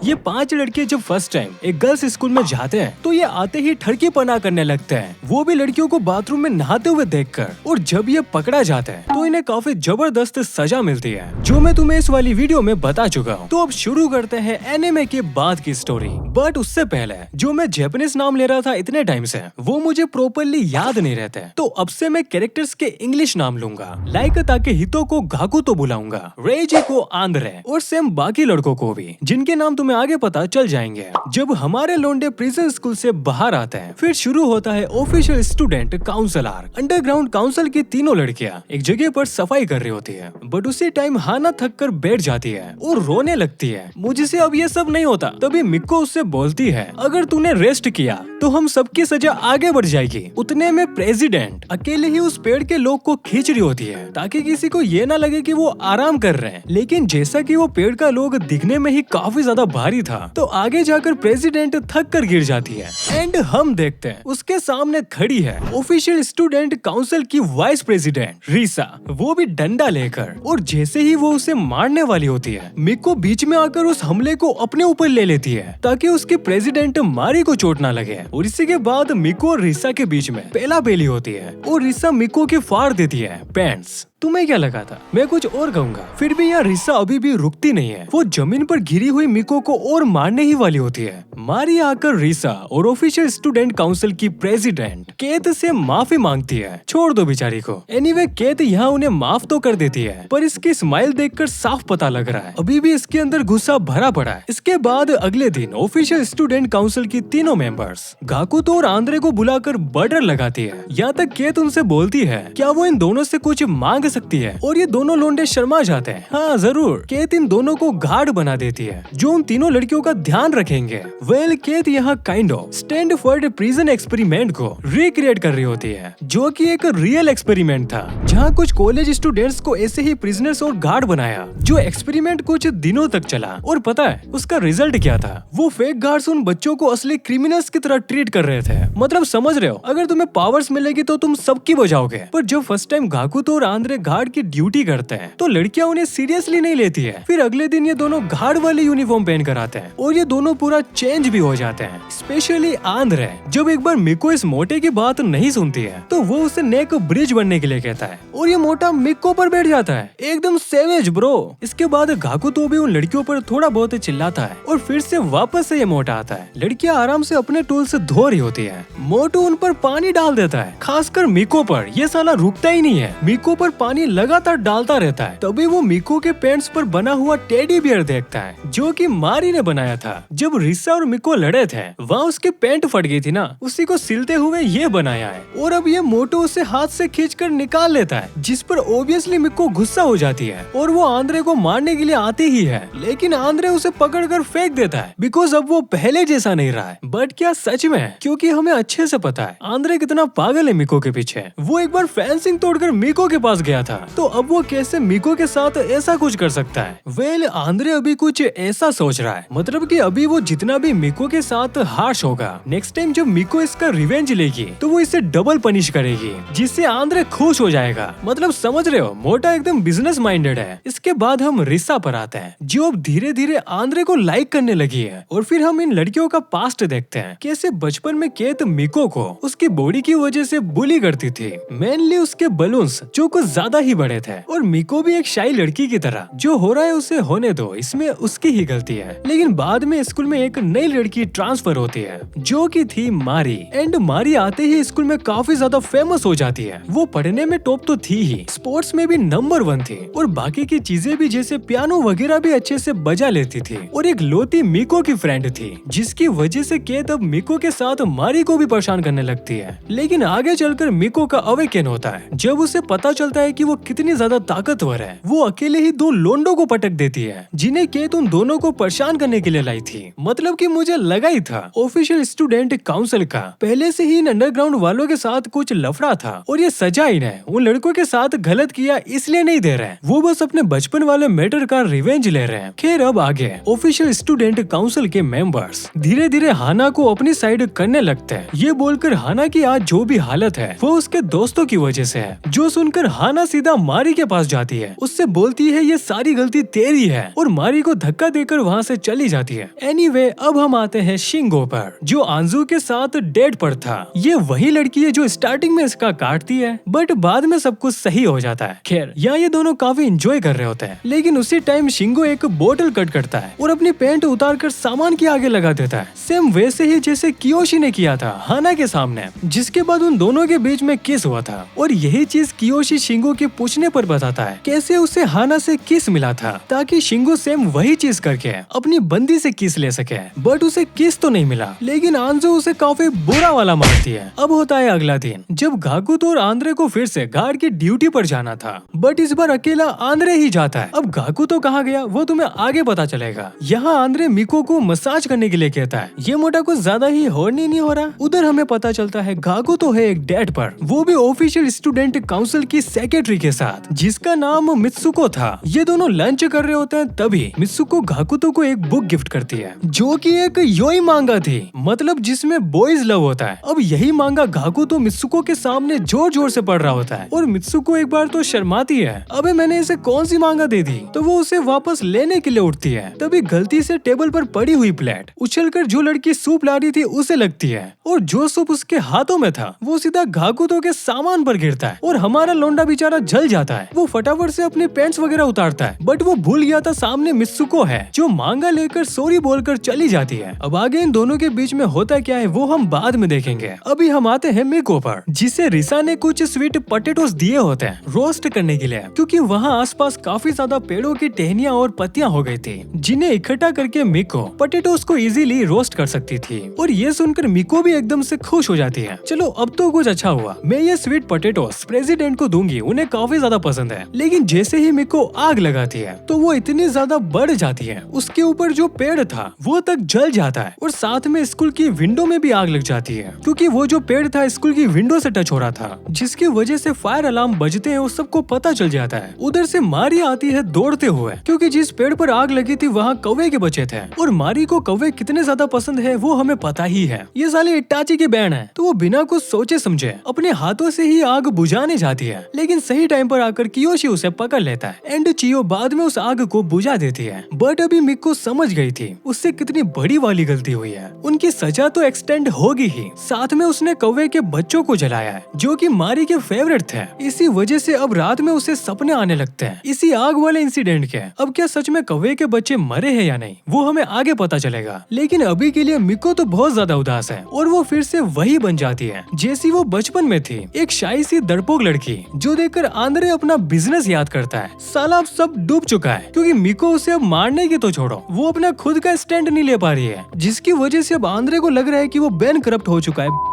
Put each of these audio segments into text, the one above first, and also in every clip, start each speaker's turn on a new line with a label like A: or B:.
A: ये 5 लड़के जब फर्स्ट टाइम एक गर्ल्स स्कूल में जाते हैं तो ये आते ही ठड़की पना करने लगते हैं, वो भी लड़कियों को बाथरूम में नहाते हुए देखकर। और जब ये पकड़ा जाता है तो इन्हें काफी जबरदस्त सजा मिलती है, जो मैं तुम्हें इस वाली वीडियो में बता चुका हूँ। तो अब शुरू करते हैं एनिमे के बाद की स्टोरी। बट उससे पहले जो मैं जैपनीज नाम ले रहा था इतने टाइम से, वो मुझे प्रॉपरली याद नहीं रहते, तो अब से मैं कैरेक्टर्स के इंग्लिश नाम लूंगा। लाइक ताकेहितो को गाकू तो बुलाऊंगा, रेइजी को आंद्रे, और सेम बाकी लड़कों को भी, जिनके नाम तुम्हें आगे पता चल जाएंगे। जब हमारे लोंडे प्रिजन स्कूल से बाहर आते हैं, फिर शुरू होता है official student council arc. Underground council की तीनों लड़कियां एक जगह पर सफाई कर रही होती है, बट उसी टाइम हाना थक कर बैठ जाती है और रोने लगती है, मुझसे अब ये सब नहीं होता। तभी मिको उससे बोलती है, अगर तूने रेस्ट किया तो हम सबकी सजा आगे बढ़ जाएगी। उतने में प्रेसिडेंट अकेले ही उस पेड़ के लोग को खींच रही होती है, ताकि किसी को ये ना लगे कि वो आराम कर रहे हैं। लेकिन जैसा कि वो पेड़ का लोग दिखने में ही काफी ज्यादा भारी था, तो आगे जाकर प्रेसिडेंट थक कर गिर जाती है। एंड हम देखते हैं उसके सामने खड़ी है ऑफिशियल स्टूडेंट काउंसिल की वाइस प्रेसिडेंट रिसा, वो भी डंडा लेकर। और जैसे ही वो उसे मारने वाली होती है, मिको बीच में आकर उस हमले को अपने ऊपर ले लेती है, ताकि उसकी प्रेसिडेंट मारी को चोट ना लगे। और इसी के बाद मिको और रिसा के बीच में पहला पेली होती है और रिसा मिको के फाड़ देती है पैंट्स। तुम्हें क्या लगा था मैं कुछ और कहूंगा? फिर भी यहाँ रिसा अभी भी रुकती नहीं है, वो जमीन पर गिरी हुई मिको को और मारने ही वाली होती है। मारी आकर रिसा और ऑफिशियल स्टूडेंट काउंसिल की प्रेसिडेंट केत से माफी मांगती है, छोड़ दो बेचारी को। एनीवे केत यहाँ उन्हें माफ तो कर देती है, पर इसकी स्माइल देखकर साफ पता लग रहा है अभी भी इसके अंदर गुस्सा भरा पड़ा है। इसके बाद अगले दिन ऑफिशियल स्टूडेंट काउंसिल की तीनों मेंबर्स गाकुतो और आंद्रे को बुलाकर बर्डर लगाती है। यहाँ तक केत उनसे बोलती है क्या वो इन दोनों से कुछ मांग सकती है, और ये दोनों लोंडे शर्मा जाते हैं। हाँ जरूर। केत इन दोनों को गार्ड बना देती है, जो उन तीनों लड़कियों का ध्यान रखेंगे। वेल केत यहाँ kind of Stanford prison experiment को रिक्रिएट कर रही होती है, जो कि एक रियल एक्सपेरिमेंट था, जहाँ कुछ कॉलेज स्टूडेंट्स को ऐसे ही प्रिजनर्स और गार्ड बनाया। जो एक्सपेरिमेंट कुछ दिनों तक चला, और पता है उसका रिजल्ट क्या था? वो फेक गार्ड्स उन बच्चों को असली क्रिमिनल्स की तरह ट्रीट कर रहे थे। मतलब समझ रहे हो, अगर तुम्हें पावर्स मिलेगी तो तुम सबकी बजाओगे। पर जब फर्स्ट टाइम गाकुतो और आंद्रे गार्ड की ड्यूटी करते हैं, तो लड़कियां उन्हें सीरियसली नहीं लेती है। फिर अगले दिन ये दोनों गार्ड वाली यूनिफॉर्म पहन कर आते हैं, और ये दोनों पूरा चेंज भी हो जाते हैं। स्पेशली आंद्रे, जब एक बार मिको इस मोटे की बात नहीं सुनती है, तो वो उसे नेक ब्रिज बनने के लिए कहता है, और ये मोटा मिको पर बैठ जाता है। एकदम सेवेज ब्रो। इसके बाद गाकुतो भी उन लड़कियों पर थोड़ा बहुत चिल्लाता है, और फिर से वापस से ये मोटा आता है। लड़कियां आराम से अपने टूल से धो रही होती है, मोटू उन पर पानी डाल देता है, खासकर मिको पर। ये साला रुकता ही नहीं है, मिको पर पानी लगातार डालता रहता है। तभी वो मिको के पेंट्स पर बना हुआ टेडी बियर देखता है, जो कि मारी ने बनाया था। जब रिसा और मिको लड़े थे, वहाँ उसके पेंट फट गई थी ना, उसी को सिलते हुए ये बनाया है। और अब ये मोटो उसे हाथ से खींचकर निकाल लेता है, जिस पर ऑब्वियसली मिको गुस्सा हो जाती है, और वो आंद्रे को मारने के लिए आती ही है। लेकिन आंद्रे उसे पकड़कर फेंक देता है, बिकॉज अब वो पहले जैसा नहीं रहा है। बट क्या सच में? क्योंकि हमें अच्छे से पता है आंद्रे कितना पागल है मिको के पीछे। वो एक बार फेंसिंग तोड़कर मिको के पास गया था, तो अब वो कैसे मिको के साथ ऐसा कुछ कर सकता है? वेल आंद्रे अभी कुछ ऐसा सोच रहा है, मतलब कि अभी वो जितना भी मिको के साथ हार्श होगा, नेक्स्ट टाइम जब मिको इसका रिवेंज लेगी तो वो इसे डबल पनिश करेगी, जिससे आंद्रे खुश हो जाएगा। मतलब समझ रहे हो, मोटा एकदम बिजनेस माइंडेड है। इसके बाद हम रिसा पर आते हैं, जो अब धीरे धीरे आंद्रे को लाइक करने लगी है। और फिर हम इन लड़कियों का पास्ट देखते हैं, कैसे बचपन में केत मिको को उसकी बॉडी की वजह से बुली करती थी, मेनली उसके बलून्स जो कुछ ज्यादा ही बड़े थे। और मिको भी एक शाई लड़की की तरह, जो हो रहा है उसे होने दो, इसमें उसकी ही गलती है। लेकिन बाद में स्कूल में एक नई लड़की ट्रांसफर होती है, जो कि थी मारी। एंड मारी आते ही स्कूल में काफी ज्यादा फेमस हो जाती है। वो पढ़ने में टॉप तो थी ही, स्पोर्ट्स में भी नंबर 1 थी, और बाकी की चीजें भी जैसे पियानो वगैरह भी अच्छे से बजा लेती थी। और एक लोती मिको की फ्रेंड थी, जिसकी वजह से केत अब मिको के साथ मारी को भी परेशान करने लगती है। लेकिन आगे चलकर मिको का अवेकन होता है, जब उसे पता चलता है कि वो कितनी ज्यादा ताकतवर है। वो अकेले ही 2 लोंडो को पटक देती है, जिन्हें केत उन दोनों को परेशान करने के लिए लाई थी। मतलब कि मुझे लगा ही था ऑफिशियल स्टूडेंट काउंसिल का पहले से ही इन अंडरग्राउंड वालों के साथ कुछ लफड़ा था और ये सजा इन्हें उन लड़कों के साथ गलत किया इसलिए नहीं दे रहे, वो बस अपने बचपन वाले मैटर का रिवेंज ले रहे हैं। खैर अब आगे ऑफिशियल स्टूडेंट काउंसिल के मेंबर्स धीरे धीरे हाना को अपनी साइड करने लगते हैं, ये बोलकर हाना की आज जो भी हालत है वो उसके दोस्तों की वजह से है। जो सुनकर हाना सीधा मारी के पास जाती है, उससे बोलती है ये सारी गलती तेरी है और मारी को धक्का देकर वहाँ से चली जाती है। एनीवे अब हम आते हैं शिंगो पर, जो आंजू के साथ डेट पर था। ये वही लड़की है जो स्टार्टिंग में इसका काटती है बट बाद में सब कुछ सही हो जाता है। खैर यहाँ ये दोनों काफी एंजॉय कर रहे होते हैं, लेकिन उसी टाइम शिंगो एक बोतल कट करता है और अपनी पैंट उतार कर सामान के आगे लगा देता है, सेम वैसे ही जैसे कियोशी ने किया था हाना के सामने, जिसके बाद उन दोनों के बीच में किस हुआ था। और यही चीज कियोशी शिंगो के पूछने पर बताता है कैसे उसे हाना से किस मिला था, ताकि शिंगो सेम वही चीज करके अपनी बंदी से किस ले सके। बट उसे किस तो नहीं मिला, लेकिन आंजो उसे काफी बुरा वाला मारती है। अब होता है अगला दिन, जब गाकुतो और आंद्रे को फिर से गार्ड की ड्यूटी पर जाना था, बट इस बार अकेला आंद्रे ही जाता है। अब गाकुतो कहाँ गया वो तुम्हें आगे पता चलेगा। यहाँ आंद्रे मिको को मसाज करने के लिए कहता है, ये मोटा कुछ ज्यादा ही हॉर्नी नहीं हो रहा। उधर हमें पता चलता है गाकुतो है एक डेट पर, वो भी ऑफिशियल स्टूडेंट काउंसिल की सेक्रेटरी के साथ, जिसका नाम मित्सुको था। ये दोनों लंच कर रहे होते हैं, तभी मित्सुको गाकुतो को एक बुक गिफ्ट करती है जो कि एक योई मांगा थी, मतलब जिसमें बॉयज लव होता है। अब यही मांगा गाकुतो मित्सुको के सामने जोर जोर से पढ़ रहा होता है और मित्सुको एक बार तो शर्माती है, अबे मैंने इसे कौन सी मांगा दे दी, तो वो उसे वापस लेने के लिए उठती है। तभी गलती से टेबल पर पड़ी हुई प्लेट उछलकर जो लड़की सूप ला रही थी उसे लगती है और जो सूप उसके हाथों में था वो सीधा गाकुतो के सामान पर गिरता है और हमारा लोंडा बेचारा जल जाता है। वो फटाफट से अपने पैंट्स वगैरह उतारता है, बट वो भूल गया था सामने मित्सुको है जो मांगा लेकर सॉरी बोलकर चली जाती है। अब आगे इन दोनों के बीच में होता क्या है वो हम बाद में देखेंगे। अभी हम आते हैं मिको पर, जिसे रिसा ने कुछ स्वीट पोटैटोस दिए होते हैं रोस्ट करने के लिए, क्योंकि वहाँ आसपास काफी ज्यादा पेड़ों की टहनियाँ और पत्तियां हो गई थी, जिन्हें इकट्ठा करके मिको पोटैटोस को इजीली रोस्ट कर सकती थी। और ये सुनकर मिको भी एकदम से खुश हो जाती है, चलो अब तो कुछ अच्छा हुआ, मैं ये स्वीट पोटैटोस प्रेसिडेंट को दूंगी, उन्हें काफी ज्यादा पसंद है। लेकिन जैसे ही मिको आग लगाती है तो वो इतनी ज्यादा बढ़ जाती है, उसके ऊपर जो पेड़ था वो तक जल जाता है और साथ में स्कूल की विंडो में भी आग लग जाती है, क्योंकि वो जो पेड़ था स्कूल की विंडो से टच हो रहा था, जिसकी वजह से फायर अलार्म बजते हैं और सबको पता चल जाता है। उधर से मारी आती है दौड़ते हुए, क्योंकि जिस पेड़ पर आग लगी थी वहाँ कौवे के बच्चे थे और मारी को कौवे कितने ज्यादा पसंद है वो हमें पता ही है। ये साले इटाची की बहन है, तो वो बिना कुछ सोचे समझे अपने हाथों से ही आग बुझाने जाती है, लेकिन सही टाइम पर आकर कियोशी उसे पकड़ लेता है एंड चियो बाद में उस आग को बुझा देती है। बट अभी मिको समझ गई थी उससे कितनी बड़ी वाली गलती हुई है, उनकी सजा तो एक्सटेंड होगी ही, साथ में उसने कौवे के बच्चों को जलाया है जो कि मारी के फेवरेट थे। इसी वजह से अब रात में उसे सपने आने लगते हैं इसी आग वाले इंसिडेंट के। अब क्या सच में कौवे के बच्चे मरे हैं या नहीं वो हमें आगे पता चलेगा, लेकिन अभी के लिए मिको तो बहुत ज्यादा उदास है और वो फिर से वही बन जाती है जैसी वो बचपन में थी, एक शाई सी डरपोक लड़की, जो देखकर आंद्रे अपना बिजनेस याद करता है। साला अब सब डूब चुका है, क्योंकि मिको उसे अब मारने की तो छोड़ो वो अपना खुद का स्टैंड नहीं ले पा रही है, जिसकी वजह से अब आंद्रे को लग रहा है कि वो बैन करप्ट हो चुका है।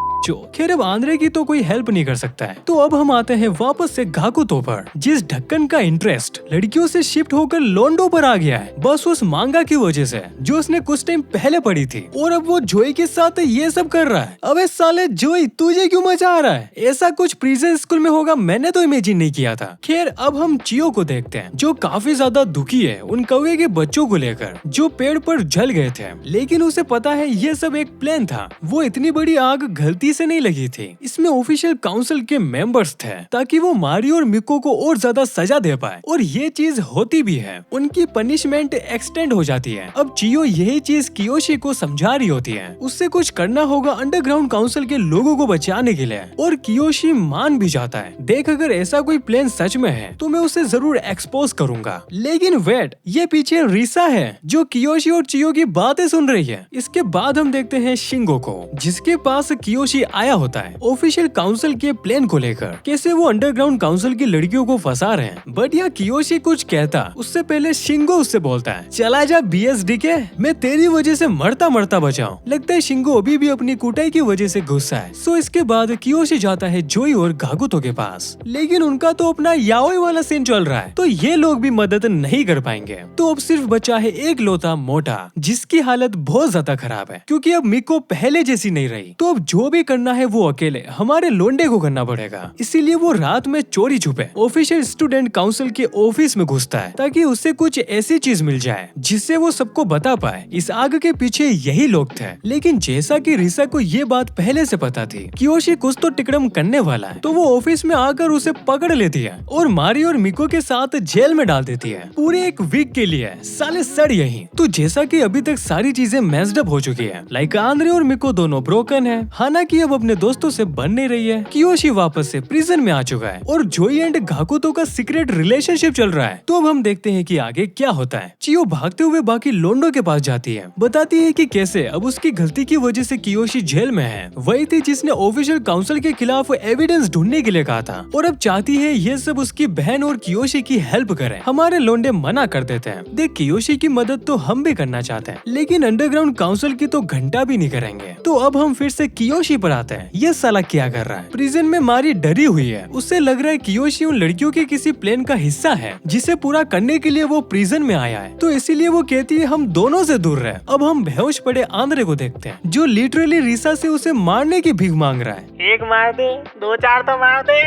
A: खैर अब आंद्रे की तो कोई हेल्प नहीं कर सकता है। तो अब हम आते हैं वापस से गाकुतो पर, जिस ढक्कन का इंटरेस्ट लड़कियों से शिफ्ट होकर लोंडो पर आ गया है बस उस मांगा की वजह से जो उसने कुछ टाइम पहले पढ़ी थी, और अब वो जोई के साथ ये सब कर रहा है। अबे साले जोई तुझे क्यों मचा आ रहा है, ऐसा कुछ प्रीजन स्कूल में होगा मैंने तो इमेजिन नहीं किया था। खैर अब हम चियो को देखते हैं जो काफी ज्यादा दुखी है उन कौवे के बच्चों को लेकर जो पेड़ पर जल गए थे, लेकिन उसे पता है ये सब एक प्लान था। वो इतनी बड़ी आग गलती से नहीं लगी थी, इसमें ऑफिशियल काउंसिल के मेंबर्स थे ताकि वो मारी और मिको को और ज्यादा सजा दे पाए, और ये चीज होती भी है, उनकी पनिशमेंट एक्सटेंड हो जाती है। अब चियो यही चीज कियोशी को समझा रही होती है, उससे कुछ करना होगा अंडरग्राउंड काउंसिल के लोगों को बचाने के लिए, और कियोशी मान भी जाता है, देख अगर ऐसा कोई प्लान सच में है तो मैं उसे जरूर एक्सपोज करूंगा। लेकिन वेट, ये पीछे रिसा है जो कियोशी और चियो की बातें सुन रही है। इसके बाद हम देखते हैं शिंगो को, जिसके पास कियोशी कियोशी आया होता है ऑफिशियल काउंसिल के प्लान को लेकर, कैसे वो अंडरग्राउंड काउंसिल की लड़कियों को फंसा रहे हैं। बट यहाँ कियोशी कुछ कहता उससे पहले शिंगो उससे बोलता है, चला जा BSDK, मैं तेरी वजह से मरता मरता बचाऊं। लगता है शिंगो अभी भी अपनी कुटाई की वजह से गुस्सा है। सो इसके बाद कियोशी जाता है जोई और गाकुतो के पास, लेकिन उनका तो अपना याओई वाला सीन चल रहा है, तो ये लोग भी मदद नहीं कर पाएंगे। तो अब सिर्फ बचा है एक लौता मोटा, जिसकी हालत बहुत ज्यादा खराब है क्योंकि अब मिको पहले जैसी नहीं रही। तो अब जो भी करना है वो अकेले हमारे लोंडे को करना पड़ेगा। इसीलिए वो रात में चोरी छुपे ऑफिशियल स्टूडेंट काउंसिल के ऑफिस में घुसता है ताकि उसे कुछ ऐसी चीज मिल जाए जिससे वो सबको बता पाए इस आग के पीछे यही लोग थे। लेकिन जैसा कि रिसा को ये बात पहले से पता थी कियोशी कुछ तो टिकड़म करने वाला है, तो वो ऑफिस में आकर उसे पकड़ लेती है और मारी और मिको के साथ जेल में डाल देती है पूरे एक वीक के लिए। साले सड़ यही। तो जैसा कि अभी तक सारी चीजें मेस्ड अप हो चुकी है, लाइक आंद्रे और मिको दोनों ब्रोकन है, हानाकी अब अपने दोस्तों से बन नहीं रही है, कियोशी वापस से प्रिजन में आ चुका है और जोई एंड गाकुतो का सीक्रेट रिलेशनशिप चल रहा है। तो अब हम देखते हैं कि आगे क्या होता है। चियो भागते हुए बाकी लोंडो के पास जाती है, बताती है कि कैसे अब उसकी गलती की वजह से कियोशी जेल में है। वही थी जिसने ऑफिशियल काउंसिल के खिलाफ एविडेंस ढूंढने के लिए कहा था और अब चाहती है ये सब उसकी बहन और कियोशी की हेल्प करे। हमारे लोंडे मना कर देते हैं, देख कियोशी की मदद तो हम भी करना चाहते हैं लेकिन अंडरग्राउंड काउंसिल की तो घंटा भी नहीं करेंगे। तो अब हम फिर से कियोशी पर आते हैं। ये साला क्या कर रहा है? प्रिजन में मारी डरी हुई है, उससे लग रहा है कियोशी उन लड़कियों के किसी प्लान का हिस्सा है जिसे पूरा करने के लिए वो प्रिजन में आया है। तो इसीलिए वो कहती है हम दोनों से दूर रहे। अब हम बेहोश पड़े आंद्रे को देखते हैं जो लिटरली रिसा से उसे मारने की भीख मांग रहा है।
B: एक मार दे, दो चार तो मार दे।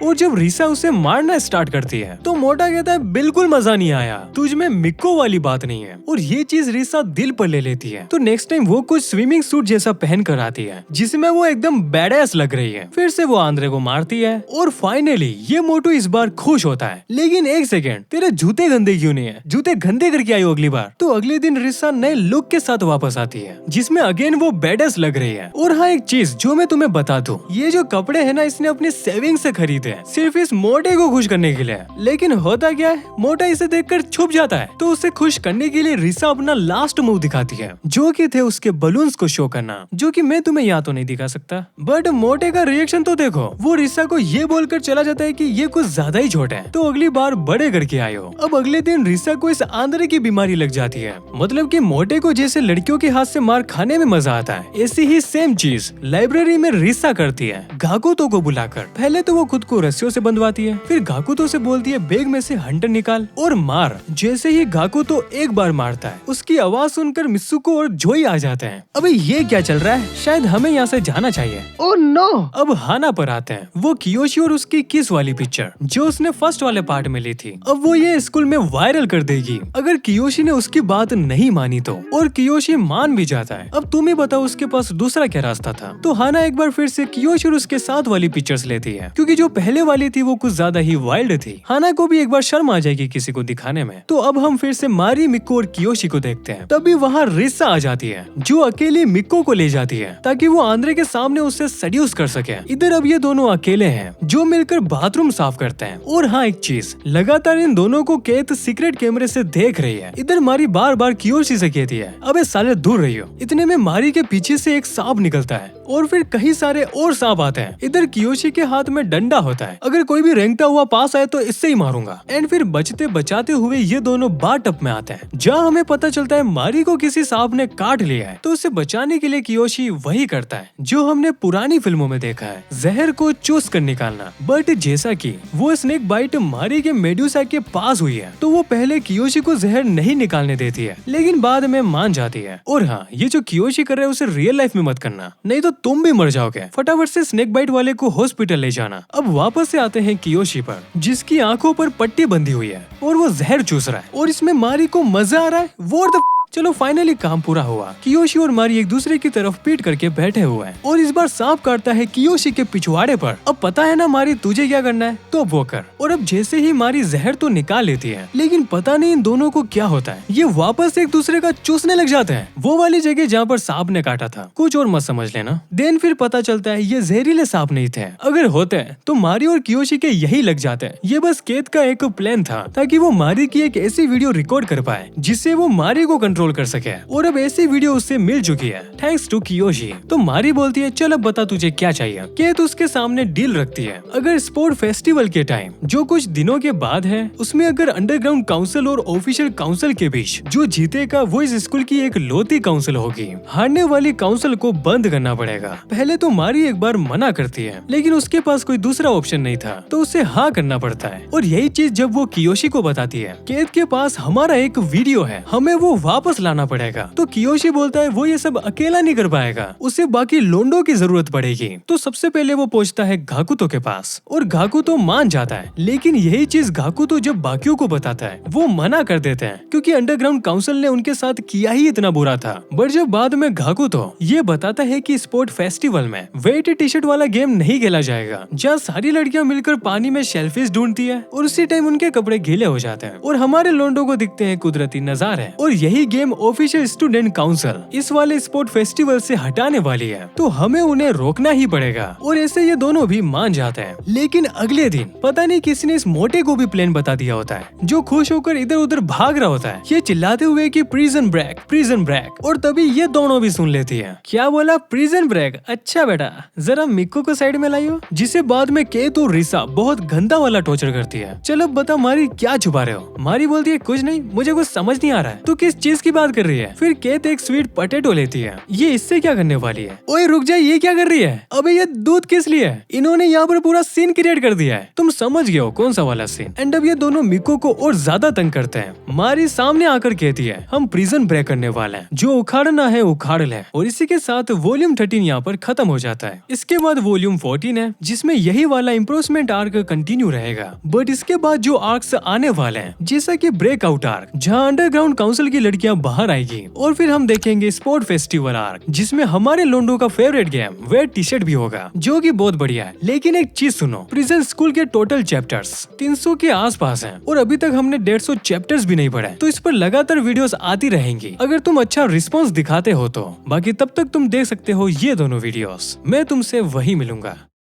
A: और जब रिसा उसे मारना स्टार्ट करती है तो मोटा कहता है बिल्कुल मजा नहीं आया, तुझ में मिक्को वाली बात नहीं है। और ये चीज रिसा दिल पर ले लेती है। तो नेक्स्ट टाइम वो कुछ स्विमिंग सूट जैसा पहन कर आती है जिसमें वो एकदम बैडएस लग रही है। फिर से वो आंद्रे को मारती है और फाइनली ये मोटू इस बार खुश होता है। लेकिन एक सेकेंड, तेरे जूते गंदे क्यों नहीं है? जूते गंदे करके आई हो अगली बार। तो अगले दिन रिसा नए लुक के साथ वापस आती है जिसमें अगेन वो बैडएस लग रही है। और हाँ, एक चीज जो मैं तुम्हें बता दूं, ये जो कपड़े है ना इसने अपनी सेविंग से खरीदे हैं सिर्फ इस मोटे को खुश करने के लिए। लेकिन होता क्या है, मोटा इसे देखकर छुप जाता है। तो उसे खुश करने के लिए रिसा अपना लास्ट मूव दिखाती है जो कि थे उसके बलून्स को शो करना, जो कि मैं तुम्हें यहाँ तो नहीं दिखा सकता। बट मोटे का रिएक्शन तो देखो, वो रिसा को ये बोलकर चला जाता है कि ये कुछ ज्यादा ही छोटा है, तो अगली बार बड़े करके आयो। अब अगले दिन रिसा को इस आंद्रे की बीमारी लग जाती है। मतलब कि मोटे को जैसे लड़कियों के हाथ से मार खाने में मजा आता है, ऐसी ही सेम चीज लाइब्रेरी में रिसा करती है गाकुतो को बुलाकर। पहले तो वो खुद को रस्सियों से बंधवाती है, फिर गाकुतो से बोलती है बैग में से हंटर निकाल और मार। जैसे ही गाकुतो एक बार मारता है, उसकी आवाज सुनकर मित्सुको और जोई आ जाते हैं। अबे ये क्या चल रहा है, शायद हमें यहाँ से जाना चाहिए।
B: Oh no.
A: अब हाना पर आते हैं, वो कियोशी और उसकी किस वाली पिक्चर जो उसने फर्स्ट वाले पार्ट में ली थी, अब वो ये स्कूल में वायरल कर देगी अगर कियोशी ने उसकी बात नहीं मानी तो। और कियोशी मान भी जाता है। अब तुम ही बताओ उसके पास दूसरा क्या रास्ता था। तो हाना एक बार फिर से कियोशी और उसके साथ वाली पिक्चर्स लेती है क्योंकि जो पहले वाली थी वो कुछ ज्यादा ही वाइल्ड थी। हाना को भी एक बार शर्म आ जाएगी किसी को दिखाने में। तो अब हम फिर से मारी, मिक्को और कियोशी को देखते हैं। तभी वहाँ रिसा आ जाती है जो अकेली मिक्को को ले जाती है ताकि वो आंद्रे के सामने उससे सड्यूस कर सके। इधर अब ये दोनों अकेले हैं जो मिलकर बाथरूम साफ करते हैं। और हाँ, एक चीज, लगातार इन दोनों को केत सीक्रेट कैमरे से देख रही है। इधर मारी बार बार कियोशी से कहती है अबे साले दूर रही हो। इतने में मारी के पीछे से एक सांप निकलता है और फिर कई सारे और सांप आते हैं। इधर कियोशी के हाथ में डंडा होता है, अगर कोई भी रेंगता हुआ पास आए तो इससे ही मारूंगा। एंड फिर बचते बचाते हुए ये दोनों बार टप में आते हैं जहाँ हमें पता चलता है मारी को किसी सांप ने काट लिया है। तो उसे बचाने के लिए कियोशी वही करता है जो हमने पुरानी फिल्मों में देखा है, जहर को चूस कर निकालना। बट जैसा कि वो स्नेक बाइट मारी के मेडुसा के पास हुई है तो वो पहले कियोशी को जहर नहीं निकालने देती है, लेकिन बाद में मान जाती है। और हाँ, ये जो कियोशी कर रहा है उसे रियल लाइफ में मत करना, नहीं तो तुम भी मर जाओगे। फटाफट से स्नेक बाइट वाले को हॉस्पिटल ले जाना। अब वापस से आते हैं कियोशी पर जिसकी आंखों पर पट्टी बंधी हुई है और वो जहर चूस रहा है और इसमें मारी को मजा आ रहा है। वो चलो फाइनली काम पूरा हुआ। कियोशी और मारी एक दूसरे की तरफ पीट करके बैठे हुए हैं और इस बार सांप काटता है कियोशी के पिछवाड़े पर। अब पता है ना मारी तुझे क्या करना है, तो वो कर। और अब जैसे ही मारी जहर तो निकाल लेती है, लेकिन पता नहीं इन दोनों को क्या होता है, ये वापस एक दूसरे का चूसने लग जाते हैं वो वाली जगह जहाँ पर सांप ने काटा था। कुछ और मत समझ लेना। देन फिर पता चलता है ये जहरीले सांप नहीं थे, अगर होते तो मारी और कियोशी के यही लग जाते। ये बस केत का एक प्लान था ताकि वो मारी की एक ऐसी वीडियो रिकॉर्ड कर पाए जिससे वो मारी को कंट्रोल कंट्रोल कर सके और अब ऐसी वीडियो उससे मिल चुकी है थैंक्स टू कियोशी। तो मारी बोलती है चल अब बता तुझे क्या चाहिए। केत उसके सामने डील रखती है, अगर स्पोर्ट फेस्टिवल के टाइम जो कुछ दिनों के बाद है उसमें अगर अंडरग्राउंड काउंसिल और ऑफिशियल काउंसिल के बीच जो जीतेगा वो इस स्कूल की एक लौती काउंसिल होगी, हारने वाली काउंसिल को बंद करना पड़ेगा। पहले तो मारी एक बार मना करती है लेकिन उसके पास कोई दूसरा ऑप्शन नहीं था तो उसे हाँ करना पड़ता है। और यही चीज जब वो कियोशी को बताती है केत के पास हमारा एक वीडियो है, हमें वो वापस लाना पड़ेगा। तो कियोशी बोलता है वो ये सब अकेला नहीं कर पाएगा, उसे बाकी लोंडो की जरूरत पड़ेगी। तो सबसे पहले वो पहुंचता है गाकुतो के पास और गाकुतो मान जाता है, लेकिन यही चीज गाकुतो जब बाकियों को बताता है वो मना कर देते हैं क्योंकि अंडरग्राउंड काउंसिल ने उनके साथ किया ही इतना बुरा था। बट जब बाद में गाकुतो ये बताता है कि स्पोर्ट फेस्टिवल में वेट टी शर्ट वाला गेम नहीं खेला जाएगा जहाँ सारी लड़कियां मिलकर पानी में शेलफिश ढूंढती है और उसी टाइम उनके कपड़े गीले हो जाते हैं और हमारे लोंडो को दिखते हैं कुदरती नजारे। और यही गेम ऑफिशियल स्टूडेंट काउंसिल इस वाले स्पोर्ट फेस्टिवल से हटाने वाली है, तो हमें उन्हें रोकना ही पड़ेगा। और ऐसे ये दोनों भी मान जाते हैं। लेकिन अगले दिन पता नहीं किसी ने इस मोटे को भी प्लान बता दिया होता है जो खुश होकर इधर उधर भाग रहा होता है ये चिल्लाते हुए कि प्रिजन ब्रेक प्रिजन ब्रेक। और तभी ये दोनों भी सुन लेती है। क्या बोला? Prison break? अच्छा बेटा जरा मिक्को को साइड में लाइयो। जिसे बाद में केत और रिसा बहुत गंदा वाला टॉर्चर करती है। चलो बता मारी क्या छुपा रहे हो? मारी बोलती है कुछ नहीं, मुझे कुछ समझ नहीं आ रहा है, तू किस चीज की बात कर रही है। फिर केत एक स्वीट पोटैटो लेती है, ये इससे क्या करने वाली है? ओए रुक जा, ये क्या कर रही है? अबे ये दूध किस लिए है? इन्होंने यहाँ पर पूरा सीन क्रिएट कर दिया है, तुम समझ गए हो कौन सा वाला सीन। एंड अब ये दोनों मिको को और ज्यादा तंग करते हैं। मारी सामने आकर कहती है हम प्रिजन ब्रेक करने वाले हैं, जो उखाड़ना है उखाड़ ले। और इसी के साथ वॉल्यूम 13 यहाँ पर खत्म हो जाता है। इसके बाद वॉल्यूम 14 है जिसमें यही वाला इम्प्रूवमेंट आर्क कंटिन्यू रहेगा। बट इसके बाद जो आर्क्स आने वाले हैं जैसा कि ब्रेकआउट आर्क जहाँ अंडरग्राउंड काउंसिल की लड़कियां बाहर आएगी, और फिर हम देखेंगे स्पोर्ट फेस्टिवल आर्क जिसमें हमारे लोंडो का favourite game wet T shirt भी होगा जो कि बहुत बढ़िया है। लेकिन एक चीज सुनो, प्रिजन स्कूल के टोटल चैप्टर्स 300 के आसपास हैं और अभी तक हमने 150 चैप्टर्स भी नहीं पढ़े, तो इस पर लगातार वीडियोस आती रहेंगी अगर तुम अच्छा रिस्पॉन्स दिखाते हो तो। बाकी तब तक तुम देख सकते हो ये दोनों वीडियोस। मैं तुमसे वही मिलूंगा।